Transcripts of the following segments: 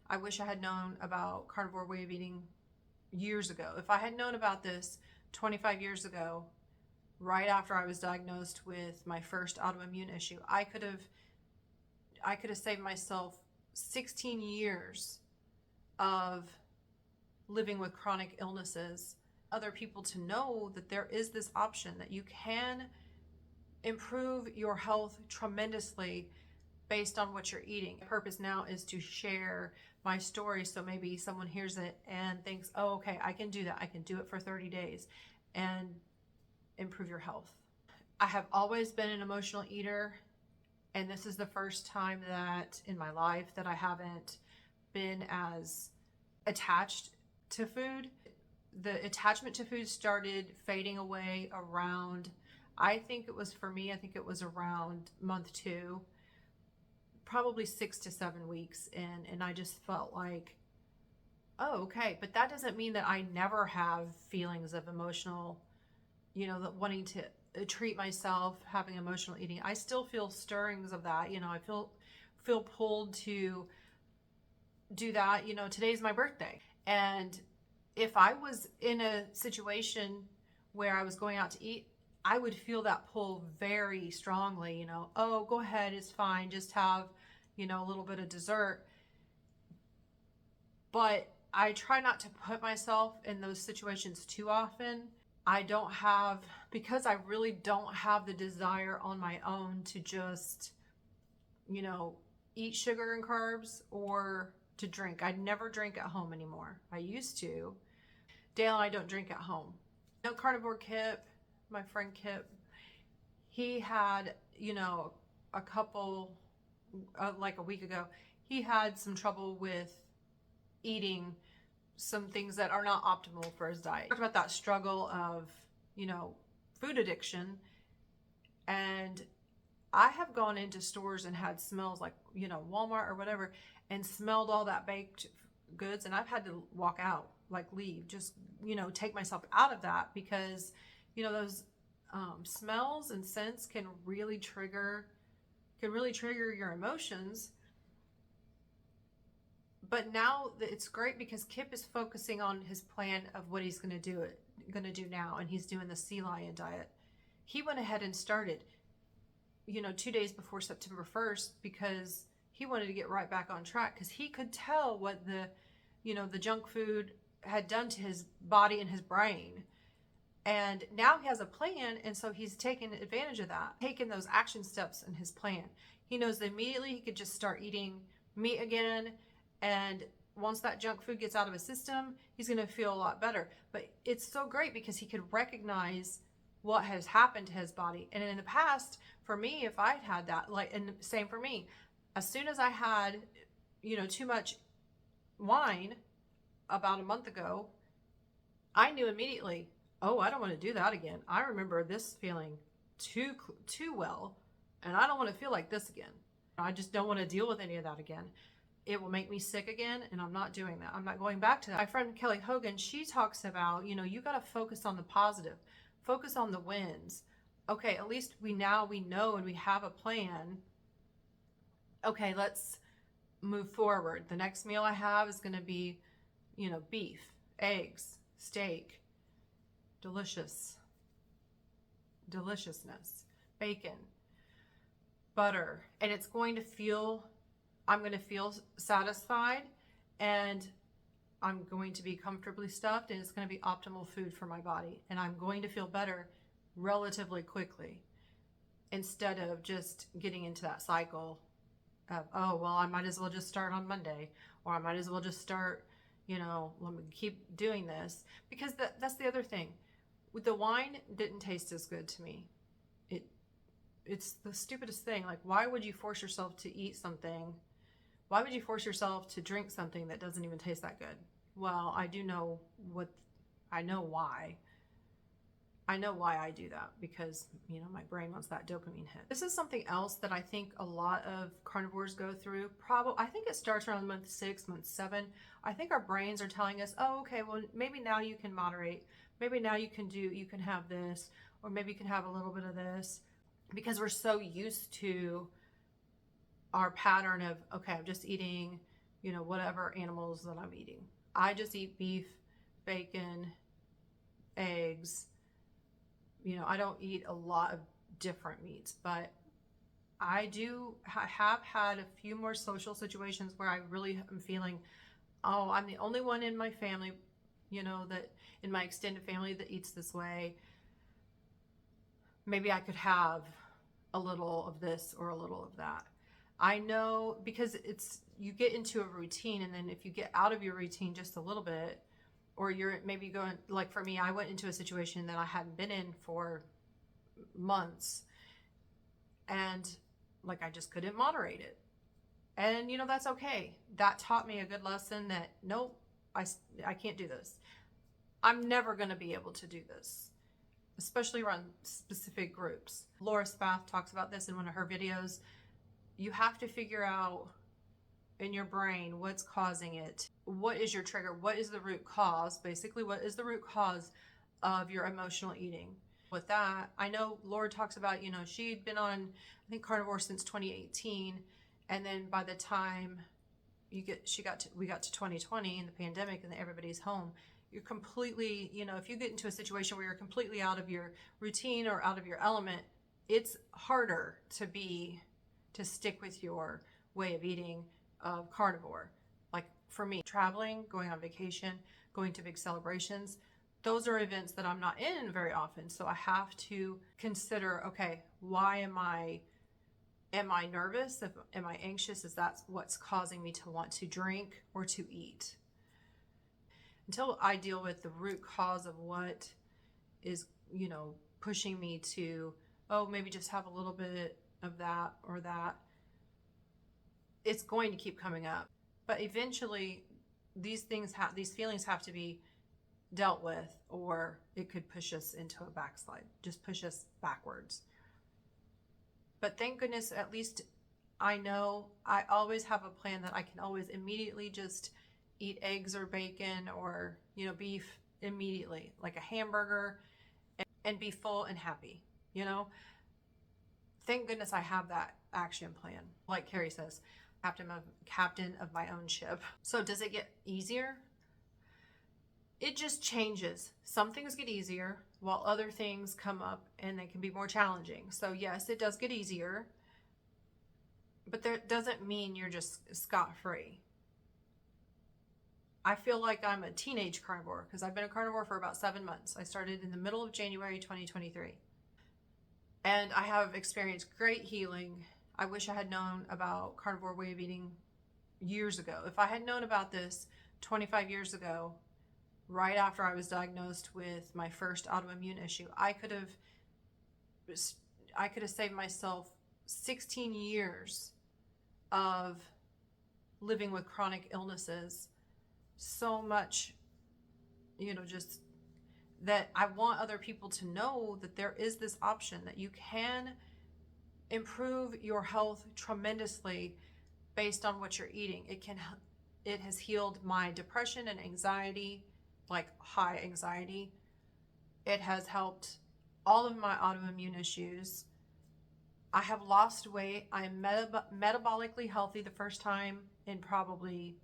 I wish I had known about carnivore way of eating years ago. If I had known about this 25 years ago, right after I was diagnosed with my first autoimmune issue, I could have saved myself 16 years of living with chronic illnesses. Other people to know that there is this option that you can improve your health tremendously based on what you're eating. My purpose now is to share my story so maybe someone hears it and thinks, oh, okay, I can do that. I can do it for 30 days and improve your health. I have always been an emotional eater, and this is the first time that in my life that I haven't been as attached to food. The attachment to food started fading away around, I think it was for me, I think it was around month 2, probably 6 to 7 weeks in, and I just felt like, oh, okay, but that doesn't mean that I never have feelings of emotional, that wanting to treat myself, having emotional eating. I still feel stirrings of that. I feel pulled to do that. Today's my birthday, and if I was in a situation where I was going out to eat, I would feel that pull very strongly. Oh, go ahead, it's fine, just have a little bit of dessert. But I try not to put myself in those situations too often. Because I really don't have the desire on my own to just, eat sugar and carbs or to drink. I never drink at home anymore. I used to. Dale and I don't drink at home. Carnivore Kip, my friend Kip, he had, a couple, like a week ago, he had some trouble with eating some things that are not optimal for his diet. Talked about that struggle of, food addiction. And I have gone into stores and had smells like, Walmart or whatever, and smelled all that baked goods. And I've had to walk out, like leave, just, take myself out of that because, those smells and scents can really trigger your emotions. But now it's great because Kip is focusing on his plan of what he's going to do now, and he's doing the sea lion diet. He went ahead and started, 2 days before September 1st because he wanted to get right back on track because he could tell what the junk food had done to his body and his brain. And now he has a plan, and so he's taken advantage of that, taken those action steps in his plan. He knows that immediately he could just start eating meat again, and once that junk food gets out of his system, he's going to feel a lot better. But it's so great because he could recognize what has happened to his body. And in the past, for me, if I'd had that, and same for me, as soon as I had, too much wine about a month ago, I knew immediately, oh, I don't want to do that again. I remember this feeling too well, and I don't want to feel like this again. I just don't want to deal with any of that again. It will make me sick again, and I'm not doing that. I'm not going back to that. My friend Kelly Hogan, she talks about, you got to focus on the positive, focus on the wins. Okay, at least we know and we have a plan. Okay, let's move forward. The next meal I have is going to be, beef, eggs, steak, deliciousness, bacon, butter, and I'm going to feel satisfied, and I'm going to be comfortably stuffed, and it's going to be optimal food for my body, and I'm going to feel better relatively quickly instead of just getting into that cycle of, oh, well, I might as well just start on Monday, or I might as well just start, let me keep doing this. Because that's the other thing. The wine didn't taste as good to me. It's the stupidest thing. Like, why would you force yourself to eat something? Why would you force yourself to drink something that doesn't even taste that good? Well, I know why. I know why I do that because, my brain wants that dopamine hit. This is something else that I think a lot of carnivores go through. I think it starts around month 6, month 7. I think our brains are telling us, oh, okay, well, maybe now you can moderate. Maybe now you can have this, or maybe you can have a little bit of this, because we're so used to our pattern of, okay, I'm just eating, whatever animals that I'm eating. I just eat beef, bacon, eggs. I don't eat a lot of different meats, but I have had a few more social situations where I really am feeling, oh, I'm the only one in my family, that in my extended family that eats this way. Maybe I could have a little of this or a little of that. I know, because you get into a routine, and then if you get out of your routine just a little bit, or you're maybe going, like for me, I went into a situation that I hadn't been in for months, and like I just couldn't moderate it. And that's okay. That taught me a good lesson that nope, I can't do this. I'm never going to be able to do this, especially around specific groups. Laura Spath talks about this in one of her videos. You have to figure out in your brain what's causing it. What is your trigger? What is the root cause? Basically, what is the root cause of your emotional eating? With that, I know Laura talks about, she'd been on, I think, carnivore since 2018. And then by the time we got to 2020 and the pandemic and everybody's home, you're completely, if you get into a situation where you're completely out of your routine or out of your element, it's harder to stick with your way of eating of carnivore. Like for me, traveling, going on vacation, going to big celebrations, those are events that I'm not in very often. So I have to consider, okay, why am I nervous? Am I anxious? Is that what's causing me to want to drink or to eat? Until I deal with the root cause of what is, pushing me to, oh, maybe just have a little bit of that or that, it's going to keep coming up. But eventually these feelings have to be dealt with, or it could push us into a backslide, just push us backwards. But thank goodness, at least I know I always have a plan that I can always immediately just eat eggs or bacon or, beef immediately, like a hamburger, and be full and happy, Thank goodness I have that action plan. Like Carrie says, captain of my own ship. So does it get easier? It just changes. Some things get easier while other things come up and they can be more challenging. So yes, it does get easier, but that doesn't mean you're just scot-free. I feel like I'm a teenage carnivore because I've been a carnivore for about 7 months. I started in the middle of January 2023. And I have experienced great healing. I wish I had known about carnivore way of eating years ago. If I had known about this 25 years ago, right after I was diagnosed with my first autoimmune issue, I could have saved myself 16 years of living with chronic illnesses. So much, just that I want other people to know that there is this option, that you can improve your health tremendously based on what you're eating. It has healed my depression and anxiety, like high anxiety. It has helped all of my autoimmune issues. I have lost weight. I am metabolically healthy the first time in probably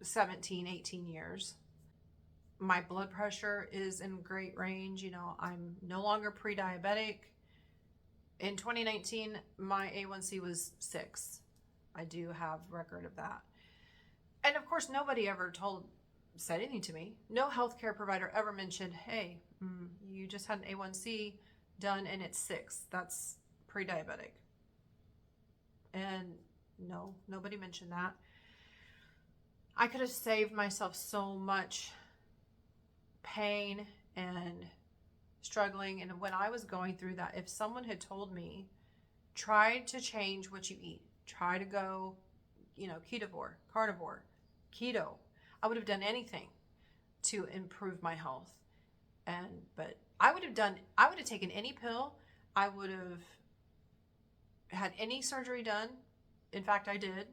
17, 18 years. My blood pressure is in great range. I'm no longer pre-diabetic. In 2019, my A1C was 6. I do have record of that. And of course, nobody ever said anything to me. No healthcare provider ever mentioned, hey, you just had an A1C done and it's 6. That's pre-diabetic. And no, nobody mentioned that. I could have saved myself so much pain and struggling. And when I was going through that, if someone had told me, try to change what you eat, try to go, ketovore, carnivore, keto, I would have done anything to improve my health. But I would have taken any pill. I would have had any surgery done. In fact, I did.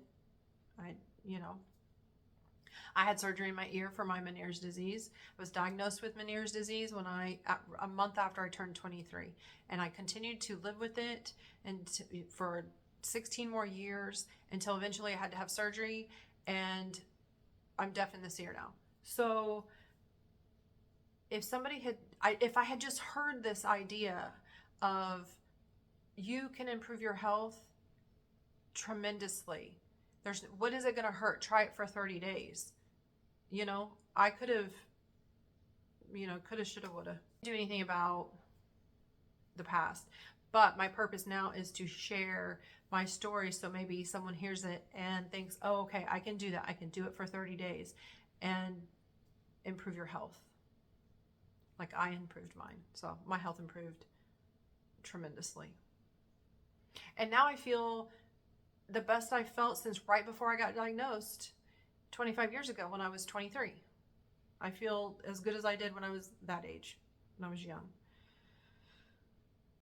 I had surgery in my ear for my Meniere's disease. I was diagnosed with Meniere's disease a month after I turned 23, and I continued to live with it for 16 more years until eventually I had to have surgery, and I'm deaf in this ear now. So if somebody had, if I had just heard this idea of you can improve your health tremendously, what is it going to hurt? Try it for 30 days. You know, I could have, coulda, shoulda, woulda. Do anything about the past, but my purpose now is to share my story, so maybe someone hears it and thinks, oh, okay, I can do that. I can do it for 30 days and improve your health like I improved mine. So my health improved tremendously, and now I feel the best I've felt since right before I got diagnosed 25 years ago when I was 23. I feel as good as I did when I was that age, when I was young.